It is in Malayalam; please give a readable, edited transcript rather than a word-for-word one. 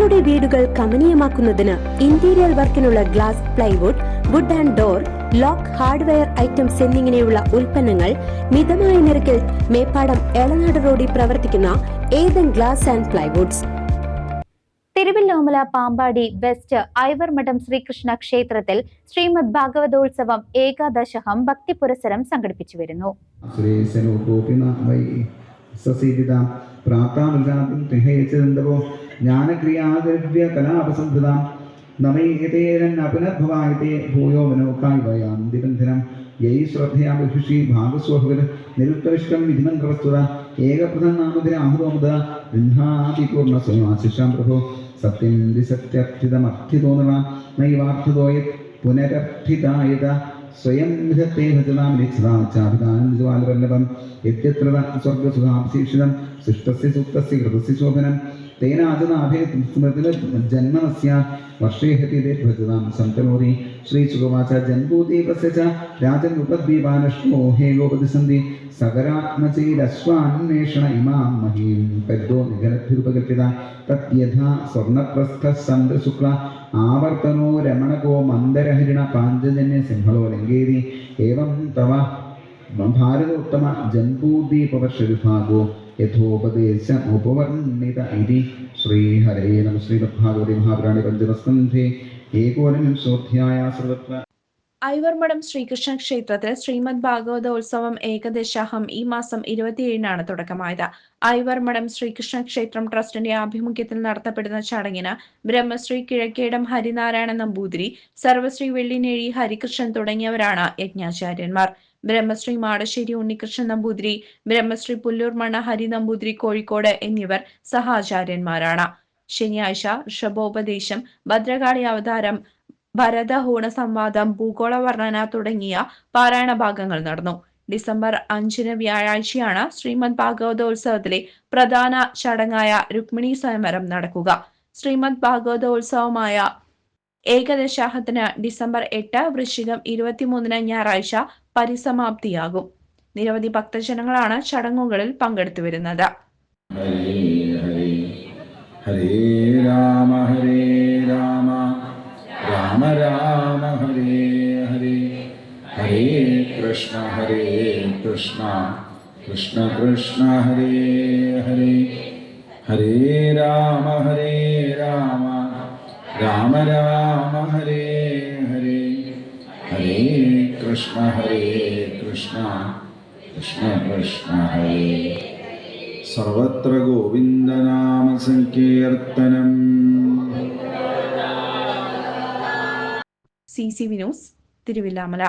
നിങ്ങളുടെ വീടുകൾ കമനീയമാക്കുന്നതിന് ഇന്റീരിയർ വർക്കിനുള്ള glass, plywood, wood and door, lock, hardware items എന്നിങ്ങനെയുള്ള ഉൽപ്പന്നങ്ങൾ മിതമായ നിരക്കിൽ മേപ്പാടം എളനാട് റോഡിൽ പ്രവർത്തിക്കുന്ന Ethan glass and plywoods. Thiruvilwamala Pampady west Ivarmadam Sreekrishna ക്ഷേത്രത്തിൽ ശ്രീമദ് ഭാഗവതോത്സവം ഏകാദശകം ഭക്തി പുരസ്സരം സംഘടിപ്പിച്ചു വരുന്നു. യൈ ശ്രദ്ധയാ ബഹുഷി ഭാഗസ്വഹുവിൽ നിരുത്തവിഷ്ടം വിധിമന്ത്രവസ്തുത ഏകപ്രധാനാമതിരാഹുതോമുദ ഗൃഹാതിപൂർണ്ണ സ്വയമാശിഷാം പ്രഭോ സത്യം ദിസത്യർത്ഥിതമർത്ഥിതോന്നുക നൈവാർത്ഥതോയ പുനരർത്ഥിതായത സ്വയം വിധത്തെ ഭജതാം രക്ഷിതാചാഭിതാനന്ദവല്ലഭം യത്യത്ര സ്വർഗസുഖാഭിശീക്ഷിതം സൃഷ്ടസ്യ സൂക്തസ്യ കൃതസ്യ ശോഭനം തേനാജനാഭേ ജന്മനസ്യ വർഷേഹതി ഭജതാം സന്തനോരി ശ്രീസുഖവാച ജൻഭൂദീപസ്യ ച രാജൻ ഉപദ്വീപാനഷ്ടോ ഹേ ഗോപതിസന്ധി സകരാത്മചൈരശ്വാന്വേഷണ ഇമാം മഹീം പദ്യോ നിഗരഭ്യുപകൽപ്പിത തദ്യഥാ സ്വർണപ്രസ്ഥ ആവർത്തനോ രമണകോ മന്ദരഹരിണ പാഞ്ചജന്യ സിംഹളോ ലങ്കേരി ഏവം തവ ഭാരതോത്തമ ജൻഭൂദീപവർഷവിഭാഗോ യഥോപദേശ ഉപവർണിത ഇതി ശ്രീഹരേ നമഃ. ശ്രീമദ്ഭാഗവതേ മഹാപുരാണേ പഞ്ചമസ്കന്ധേ ഏകോനവിംശോധ്യായ സർവത്ര. ഐവർമഠം ശ്രീകൃഷ്ണ ക്ഷേത്രത്തിൽ ശ്രീമദ് ഭാഗവതോത്സവം ഏകദശാഹം ഈ മാസം 27-നാണ് തുടക്കമായത്. ഐവർമഠം ശ്രീകൃഷ്ണ ക്ഷേത്രം ട്രസ്റ്റിന്റെ ആഭിമുഖ്യത്തിൽ നടത്തപ്പെടുന്ന ചടങ്ങിന് ബ്രഹ്മശ്രീ കിഴക്കേടം ഹരിനാരായണ നമ്പൂതിരി, സർവശ്രീ വെള്ളിനേഴി ഹരികൃഷ്ണൻ തുടങ്ങിയവരാണ് യജ്ഞാചാര്യന്മാർ. ബ്രഹ്മശ്രീ മാടശ്ശേരി ഉണ്ണികൃഷ്ണൻ നമ്പൂതിരി, ബ്രഹ്മശ്രീ പുല്ലൂർമണ്ണ ഹരി നമ്പൂതിരി കോഴിക്കോട് എന്നിവർ സഹാചാര്യന്മാരാണ്. ശനിയാഴ്ച ഋഷഭോപദേശം, ഭദ്രകാളി അവതാരം, ഭരതഹൂണ സംവാദം, ഭൂഗോള വർണ്ണന തുടങ്ങിയ പാരായണ ഭാഗങ്ങൾ നടന്നു. ഡിസംബർ 5-ന് വ്യാഴാഴ്ചയാണ് ശ്രീമദ് ഭാഗവതോത്സവത്തിലെ പ്രധാന ചടങ്ങായ രുക്മിണി സ്വയംവരം നടക്കുക. ശ്രീമദ് ഭാഗവതോത്സവമായ ഏകദശാഹത്തിന് ഡിസംബർ 8 വൃശ്ചികം 23-ന് ഞായറാഴ്ച പരിസമാപ്തിയാകും. നിരവധി ഭക്തജനങ്ങളാണ് ചടങ്ങുകളിൽ പങ്കെടുത്തു വരുന്നത്. ഹരേ ഹരേ ഹരേ രാമ ഹരേ രാമ രാമ രാമ ഹരേ ഹരേ ഹരേ കൃഷ്ണ കൃഷ്ണ കൃഷ്ണ ഹരേ ഹരേ ഹരേ രാമ രാമ രാമ ഹരേ ഹരേ ഹരേ കൃഷ്ണ കൃഷ്ണ കൃഷ്ണ ഹരേ. സർവത്ര ഗോവിന്ദനാമ സങ്കീർത്തനം. CCV news, Thiruvilwamala.